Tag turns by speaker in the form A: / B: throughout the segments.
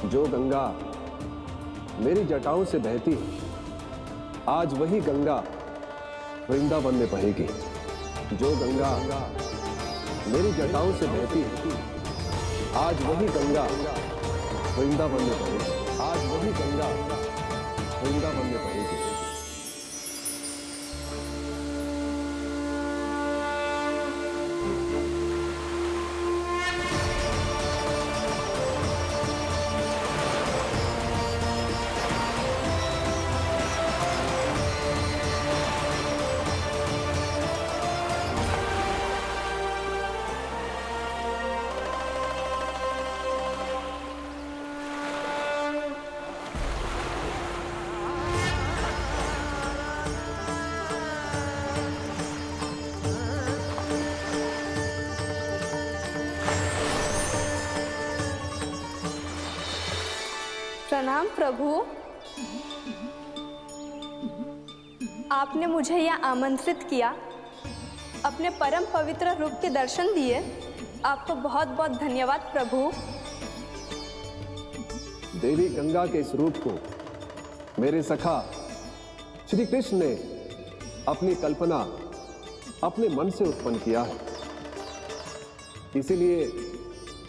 A: जो गंगा मेरी जटाओं से बहती है, आज वही गंगा वृंदावन में बहेगी। जो गंगा मेरी जटाओं से बहती है, आज वही गंगा वृंदावन में बहेगी। आज वही गंगा वृंदावन में बहेगी।
B: प्रणाम प्रभु। आपने मुझे यह आमंत्रित किया, अपने परम पवित्र रूप के दर्शन दिए। आपको बहुत बहुत धन्यवाद प्रभु।
A: देवी गंगा के इस रूप को मेरे सखा श्री कृष्ण ने अपनी कल्पना अपने मन से उत्पन्न किया है। इसीलिए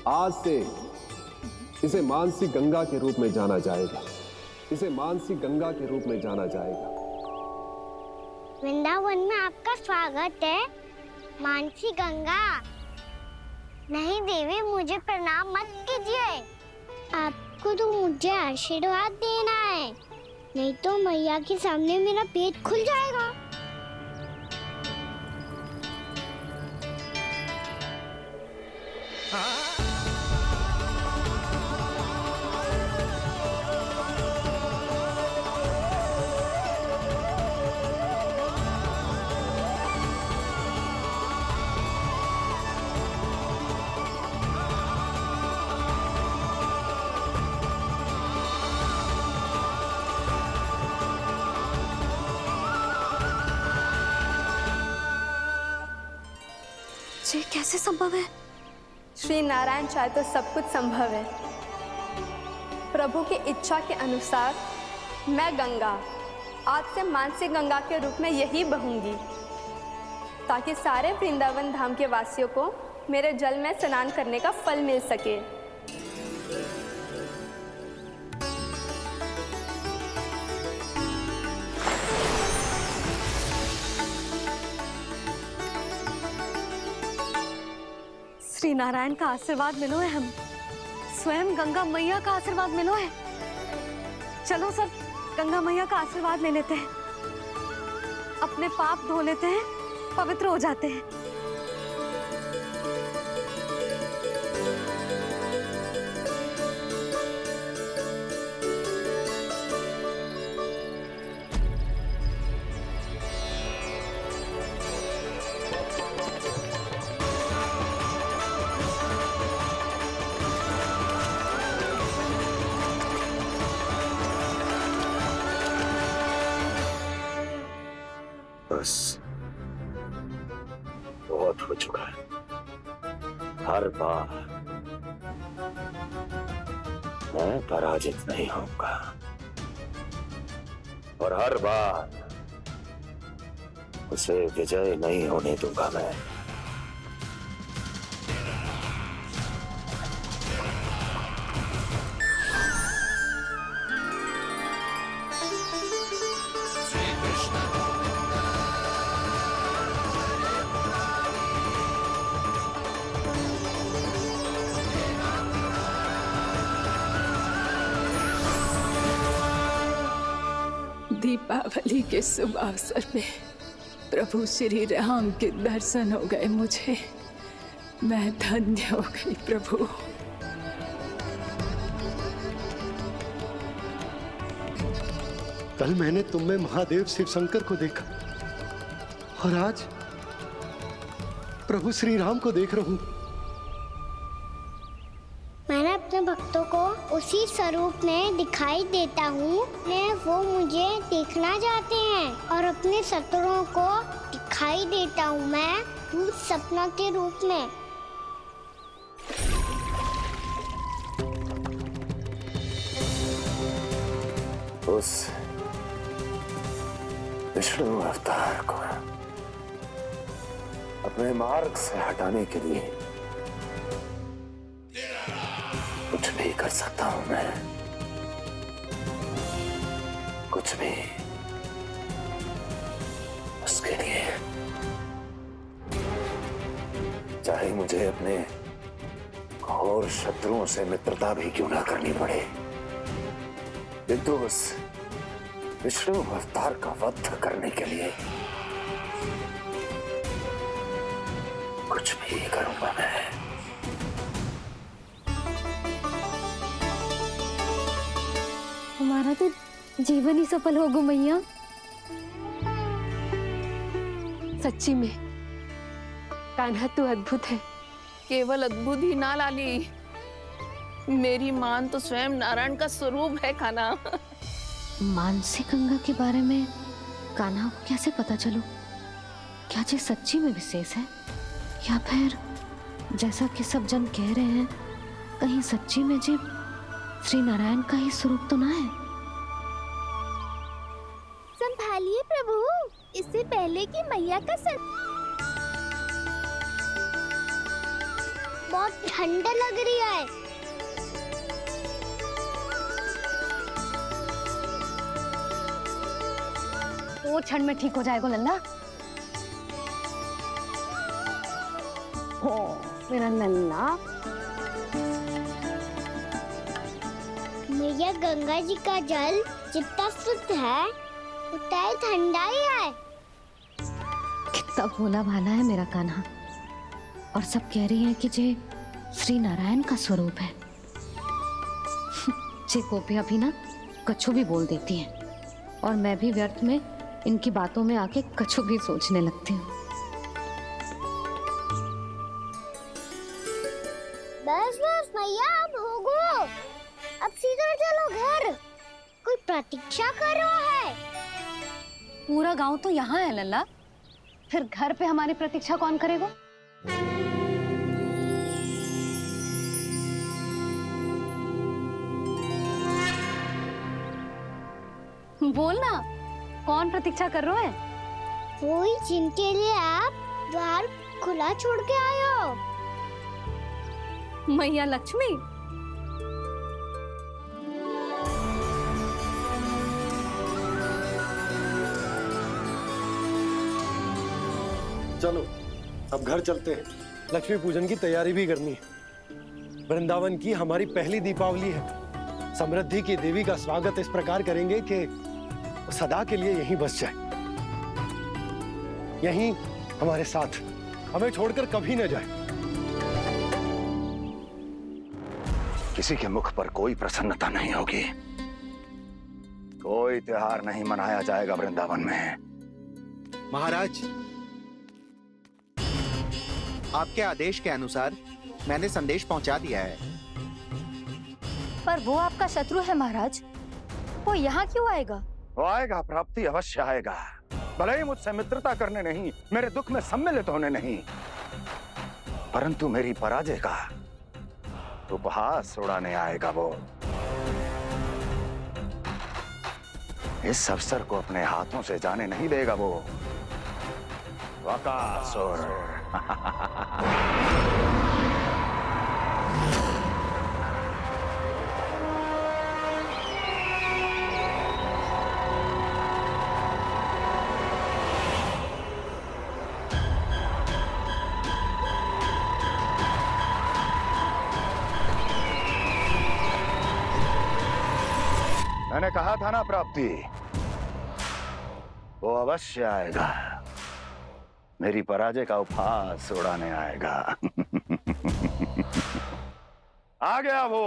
A: आज से इसे मानसी गंगा के रूप में जाना जाएगा। इसे मानसी गंगा के रूप में जाना जाएगा।
C: वृंदावन में आपका स्वागत है मानसी गंगा। नहीं देवी, मुझे प्रणाम मत कीजिए। आपको तो मुझे आशीर्वाद देना है, नहीं तो मैया के सामने मेरा पेट खुल जाएगा।
B: ये कैसे संभव है? श्री नारायण चाहे तो सब कुछ संभव है। प्रभु की इच्छा के अनुसार मैं गंगा आज से मानसी गंगा के रूप में यही बहूंगी, ताकि सारे वृंदावन धाम के वासियों को मेरे जल में स्नान करने का फल मिल सके। श्री नारायण का आशीर्वाद मिलो है, हम स्वयं गंगा मैया का आशीर्वाद मिलो है। चलो सब गंगा मैया का आशीर्वाद ले लेते हैं, अपने पाप धो लेते हैं, पवित्र हो जाते हैं।
D: बस बहुत हो चुका है। हर बार मैं पराजित नहीं होऊंगा और हर बार उसे विजय नहीं होने दूंगा मैं।
E: दीपावली के शुभ अवसर पे प्रभु श्री राम के दर्शन हो गए मुझे। मैं धन्य हो गई प्रभु।
F: कल मैंने तुम में महादेव शिव शंकर को देखा और आज प्रभु श्री राम को देख रहा हूं।
C: मैंने अपने भक्तों को उसी स्वरूप में दिखाई देता हूँ, वो मुझे देखना चाहते हैं और अपने शत्रुओं को दिखाई देता हूँ मैं भूत सपना के रूप में।
D: उस विष्णु अवतार को अपने मार्ग से हटाने के लिए कुछ भी कर सकता हूं मैं, कुछ भी। उसके लिए चाहे मुझे अपने घोर शत्रुओं से मित्रता भी क्यों ना करनी पड़े, किंतु उस विष्णु अवतार का वध करने के लिए कुछ भी करूंगा मैं।
G: हमारा तो जीवन ही सफल हो गो मैया।
B: सच्ची में कान्हा तू अद्भुत है।
E: केवल अद्भुत ही ना लाली, मेरी मान तो स्वयं नारायण का स्वरूप है कान्हा।
G: मानसी गंगा के बारे में कान्हा को कैसे पता चलो? क्या ये सच्ची में विशेष है, या फिर जैसा कि सब जन कह रहे हैं, कहीं सच्ची में जी श्री नारायण का ही स्वरूप तो ना है?
C: संभालिए प्रभु, इससे पहले कि मैया का बहुत ठंडा लग रही है।
G: वो क्षण में ठीक हो जाएगा लल्ला। हो मेरा लल्ला।
C: मैया गंगा जी का जल जितना शुद्ध है उतना ही ठंडा ही है।
G: कितना भोला भाला है मेरा कान्हा। और सब कह रही हैं कि जे श्री नारायण का स्वरूप है। जे गोपियां भी ना कछु भी बोल देती हैं, और मैं भी व्यर्थ में इनकी बातों में आके कछु भी सोचने लगती हूँ।
C: बस बस मैया, अब हो गो, अब सीधा चलो घर। कोई प्रतीक्षा कर रहा है।
G: पूरा गांव तो यहाँ है लल्ला, फिर घर पे हमारी प्रतीक्षा कौन करेगा? बोल ना, कौन प्रतीक्षा कर रहा है?
C: वही जिनके लिए आप द्वार खुला छोड़ के आए हो।
G: मैया लक्ष्मी।
F: चलो अब घर चलते हैं। लक्ष्मी पूजन की तैयारी भी करनी है। वृंदावन की हमारी पहली दीपावली है। समृद्धि की देवी का स्वागत इस प्रकार करेंगे कि सदा के लिए यहीं बस जाए, यहीं हमारे साथ, हमें छोड़कर कभी न जाए।
D: किसी के मुख पर कोई प्रसन्नता नहीं होगी, कोई त्योहार नहीं मनाया जाएगा वृंदावन में।
H: महाराज, आपके आदेश के अनुसार मैंने संदेश पहुंचा दिया है।
G: पर वो आपका शत्रु है महाराज, वो यहाँ क्यों आएगा?
D: वो आएगा, प्राप्ति अवश्य आएगा। भले ही मुझसे मित्रता करने नहीं, मेरे दुख में सम्मिलित होने नहीं, परंतु मेरी पराजय का उपहास उड़ाने आएगा वो। इस अवसर को अपने हाथों से जाने नहीं देगा वो। वकासुर। मैंने कहा था ना प्राप्ति, वो अवश्य आएगा, मेरी पराजय का उपहास उड़ाने आएगा। आ गया वो।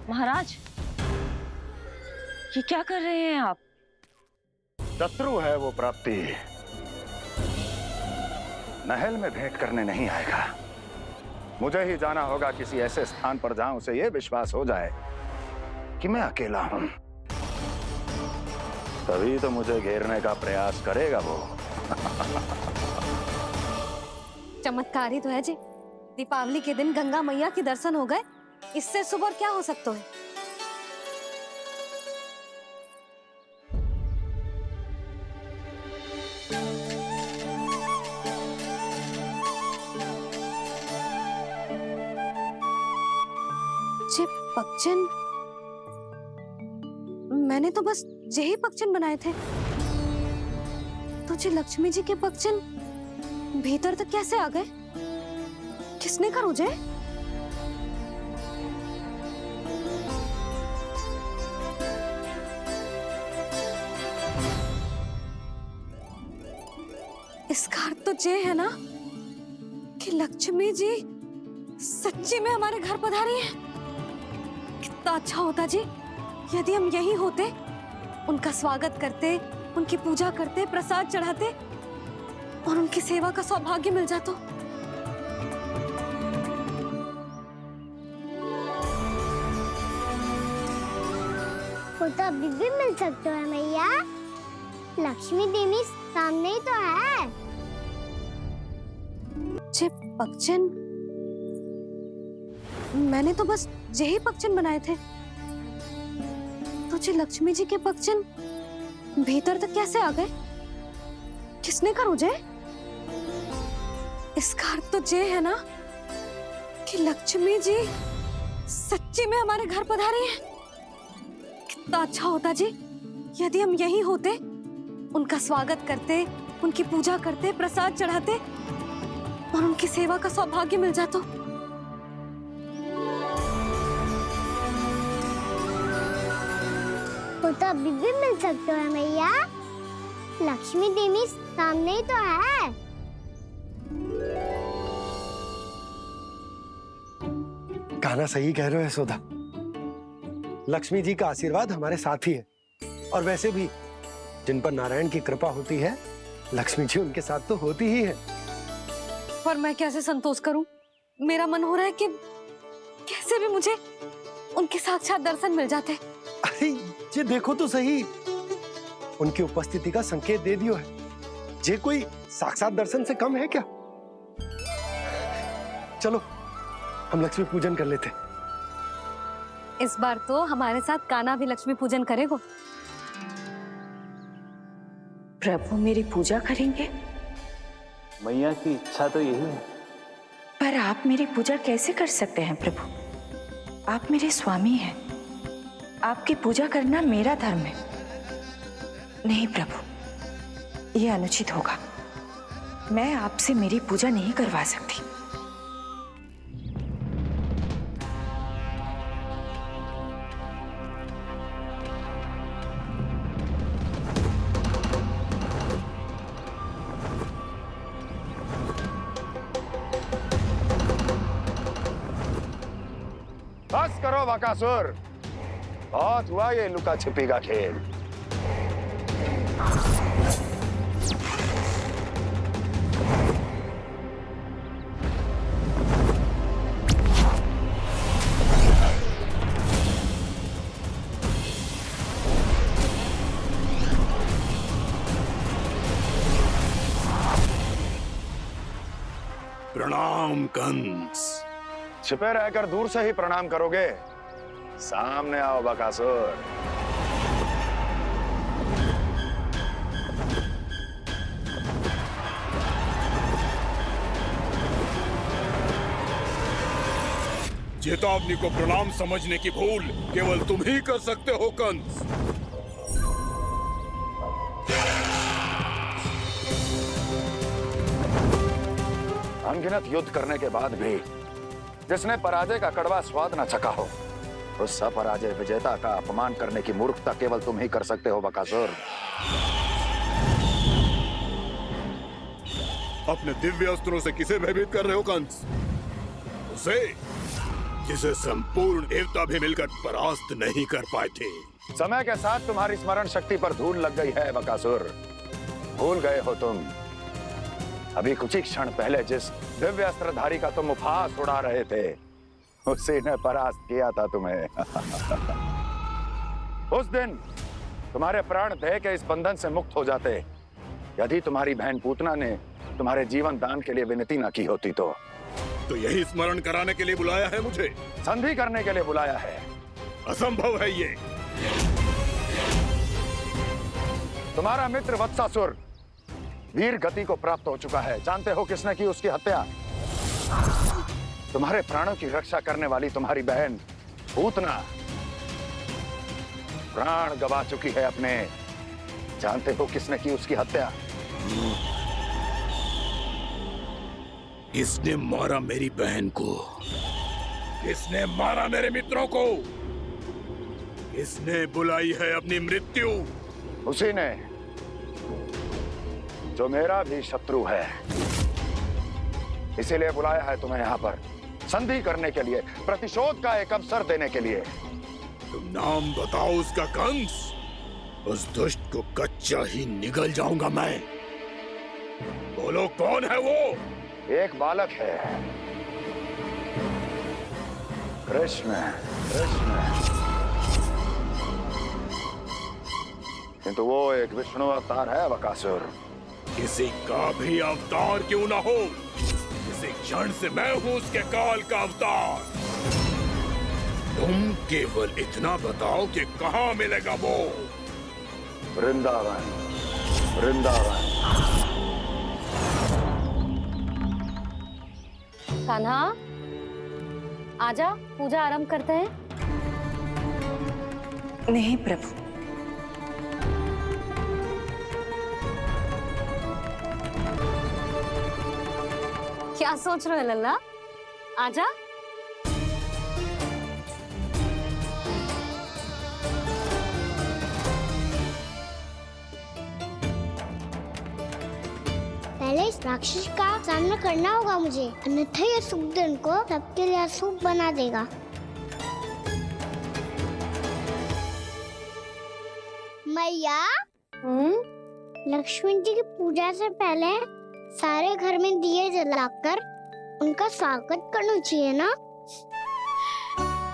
G: महाराज, ये क्या कर रहे हैं आप?
D: शत्रु है वो प्राप्ति, महल में भेंट करने नहीं आएगा। मुझे ही जाना होगा किसी ऐसे स्थान पर जहां उसे यह विश्वास हो जाए कि मैं अकेला हूं, तभी तो मुझे घेरने का प्रयास करेगा वो।
G: चमत्कारी तो है जी, दीपावली के दिन गंगा मैया के दर्शन हो गए, इससे शुभ और क्या हो सकता है। जे पगचिन, मैंने तो बस यही पगचिन बनाए थे, तो जे लक्ष्मी जी के पगचिन भीतर तक कैसे आ गए? किसने करो जे? इसका अर्थ तो ये है ना कि लक्ष्मी जी सच्ची में हमारे घर पधारी है। कितना अच्छा होता जी यदि हम यही होते, उनका स्वागत करते, उनकी पूजा करते, प्रसाद चढ़ाते और उनकी सेवा का सौभाग्य मिल जाता।
C: वो तो अभी भी मिल सकते हैं मैया, लक्ष्मी देवी सामने ही तो है।
G: जे पगचिन, मैंने तो बस यही पगचिन बनाए थे, तो जे लक्ष्मी जी के पगचिन भीतर तक कैसे आ गए? किसने करो जे? इसका अर्थ तो ये है ना कि लक्ष्मी जी सच्ची में हमारे घर पधारी है। कितना अच्छा होता जी यदि हम यही होते, उनका स्वागत करते, उनकी पूजा करते, प्रसाद चढ़ाते और उनकी सेवा का सौभाग्य मिल जाता।
C: वो तो अभी भी मिल सकते हैं मैया, लक्ष्मी देवी सामने ही तो है।
F: कान्हा सही कह रहे हो यशोदा, लक्ष्मी जी का आशीर्वाद हमारे साथ ही है। और वैसे भी जिन पर नारायण की कृपा होती है, लक्ष्मी जी उनके साथ तो होती ही है।
G: पर मैं कैसे संतोष करूं? मेरा मन हो रहा है कि कैसे भी मुझे उनके साक्षात दर्शन मिल जाते।
F: अरे ये देखो तो सही, उनकी उपस्थिति का संकेत दे दियो है। ये कोई साक्षात दर्शन से कम है क्या? चलो हम लक्ष्मी पूजन कर लेते।
G: इस बार तो हमारे साथ कान्हा भी लक्ष्मी पूजन करेगा।
E: प्रभु मेरी पूजा करेंगे?
I: मैया की इच्छा तो यही है।
E: पर आप मेरी पूजा कैसे कर सकते हैं प्रभु? आप मेरे स्वामी हैं, आपकी पूजा करना मेरा धर्म है। नहीं प्रभु, यह अनुचित होगा। मैं आपसे मेरी पूजा नहीं करवा सकती।
D: बस करो बकासुर, बहुत हुआ ये लुका छिपी का खेल।
J: प्रणाम कंस।
D: छिपे रहकर दूर से ही प्रणाम करोगे? सामने आओ बकासुर।
J: चेतावनी को प्रणाम समझने की भूल केवल तुम ही कर सकते हो कंस।
D: अनगिनत युद्ध करने के बाद भी जिसने पराजय का कड़वा स्वाद न चखा हो, उस अपराजय विजेता का अपमान करने की मूर्खता केवल तुम ही कर सकते हो बकासुर।
J: अपने दिव्य अस्त्रों से किसे भयभीत कर रहे हो कंस? उसे जिसे संपूर्ण देवता भी मिलकर परास्त नहीं कर पाए थे।
D: समय के साथ तुम्हारी स्मरण शक्ति पर धूल लग गई है बकासुर। भूल गए हो तुम अभी कुछ ही क्षण पहले जिस दिव्य अस्त्रधारी का तुम उपहास उड़ा रहे थे, उसी ने परास्त किया था तुम्हें। उस दिन तुम्हारे प्राण देह के इस बंधन से मुक्त हो जाते यदि तुम्हारी बहन पूतना ने तुम्हारे जीवन दान के लिए विनती न की होती तो।
J: तो यही स्मरण कराने के लिए बुलाया है मुझे?
D: संधि करने के लिए बुलाया है।
J: असंभव है ये।
D: तुम्हारा मित्र वत्सासुर वीर गति को प्राप्त हो चुका है। जानते हो किसने की उसकी हत्या? तुम्हारे प्राणों की रक्षा करने वाली तुम्हारी बहन पूतना प्राण गवा चुकी है अपने। जानते हो किसने की उसकी हत्या?
J: किसने मारा मेरी बहन को? किसने मारा मेरे मित्रों को? किसने बुलाई है अपनी मृत्यु?
D: उसी ने जो मेरा भी शत्रु है। इसीलिए बुलाया है तुम्हें यहाँ पर, संधि करने के लिए, प्रतिशोध का एक अवसर देने के लिए।
J: तुम नाम बताओ उसका कंस। उस दुष्ट को कच्चा ही निगल जाऊंगा मैं। बोलो कौन है वो?
D: एक बालक है, कृष्ण। कृष्ण, किंतु वो एक विष्णु अवतार है बकासुर।
J: किसी का भी अवतार क्यों ना हो, इसी क्षण से मैं हूं उसके काल का अवतार। तुम केवल इतना बताओ कि कहां मिलेगा वो?
D: वृंदावन। वृंदावन।
G: कान्हा, आजा, पूजा आरंभ करते हैं।
E: नहीं प्रभु,
G: क्या सोच रहे हो लल्ला? आजा।
C: पहले इस राक्षस का सामना करना होगा मुझे, अन्यथा ये शुभ दिन को सबके लिए अशुभ बना देगा। मैया, लक्ष्मण जी की पूजा से पहले सारे घर में दिए जलाकर उनका स्वागत करना चाहिए ना?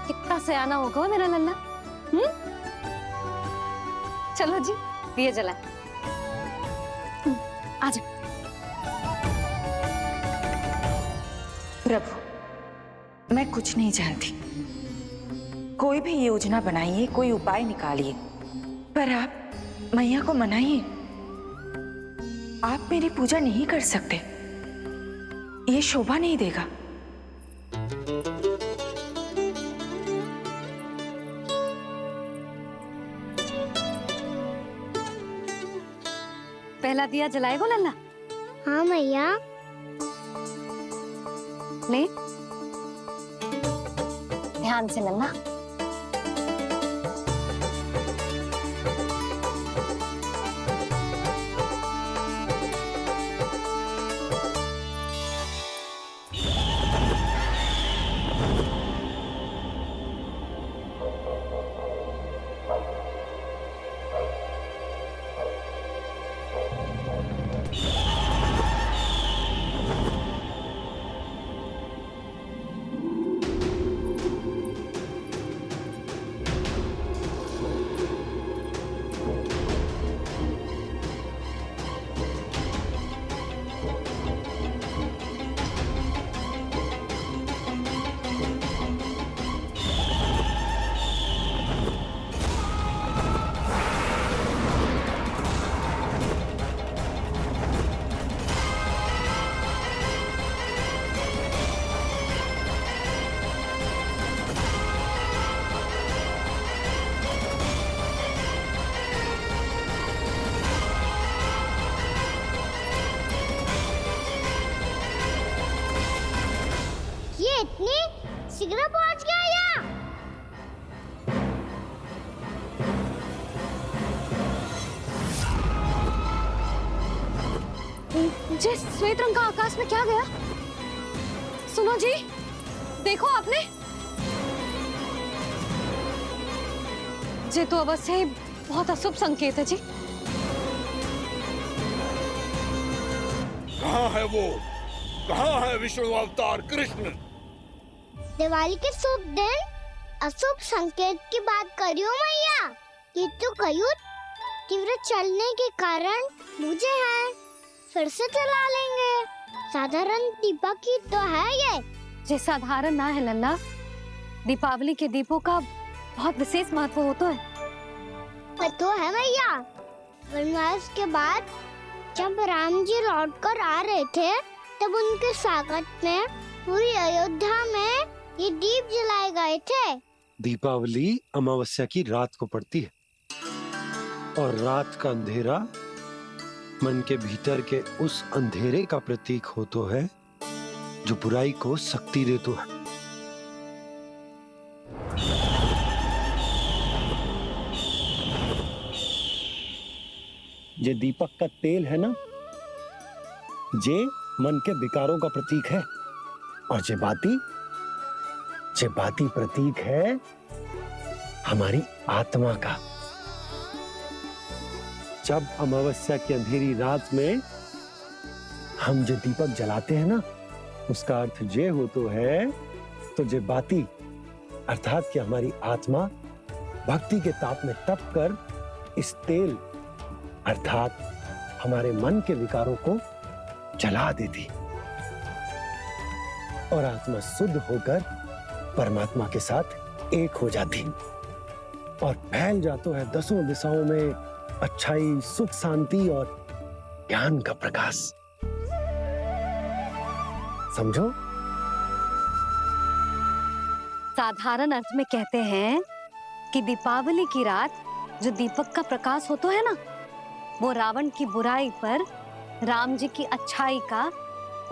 G: कितना सयाना होगा मेरा लल्ला। चलो जी, दिए जलाए। आजा।
E: प्रभु, मैं कुछ नहीं जानती। कोई भी योजना बनाइए, कोई उपाय निकालिए, पर आप मैया को मनाइए। आप मेरी पूजा नहीं कर सकते, ये शोभा नहीं देगा।
G: पहला दिया जलाएगो लल्ला?
C: हाँ मैया।
G: ले, ध्यान से लल्ला।
C: इतनी शीघ्र पहुंच गया यहाँ?
G: जे श्वेत रंग का आकाश में क्या गया? सुनो जी, देखो आपने। जे तो अवश्य ही बहुत अशुभ संकेत है जी।
J: कहाँ है वो? कहाँ है विष्णु अवतार कृष्ण?
C: दिवाली के शुभ दिन अशुभ संकेत की बात करियो मैया। ये तो कयूत तीव्र चलने के कारण मुझे है, फिर से चला लेंगे। साधारण दीपक ही तो है ये,
G: ये साधारण ना है लल्ला। दीपावली के दीपों का बहुत विशेष महत्व होता है।
C: तो है भैया, वनवास के बाद जब राम जी लौट कर आ रहे थे तब उनके स्वागत में पूरी अयोध्या में ये दीप जलाए गए थे।
F: दीपावली अमावस्या की रात को पड़ती है और रात का अंधेरा मन के भीतर के उस अंधेरे का प्रतीक हो तो है जो बुराई को शक्ति दे तो है। ये दीपक का तेल है ना, जे मन के विकारों का प्रतीक है, और जे बाती प्रतीक है हमारी आत्मा का। जब अमावस्या की अंधेरी रात में हम जो दीपक जलाते हैं ना, उसका अर्थ ये हो तो है, तो जे बाती अर्थात कि हमारी आत्मा भक्ति के ताप में तप कर इस तेल अर्थात हमारे मन के विकारों को जला देती और आत्मा शुद्ध होकर परमात्मा के साथ एक हो जाती और फैल जाता है दसों दिशाओं में अच्छाई, सुख, शांति और ज्ञान का प्रकाश। समझो?
G: साधारण अर्थ में कहते हैं कि दीपावली की रात जो दीपक का प्रकाश होता है ना, वो रावण की बुराई पर राम जी की अच्छाई का,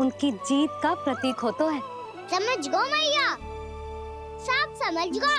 G: उनकी जीत का प्रतीक होता है।
C: समझ गो मैया, सब समझ गो।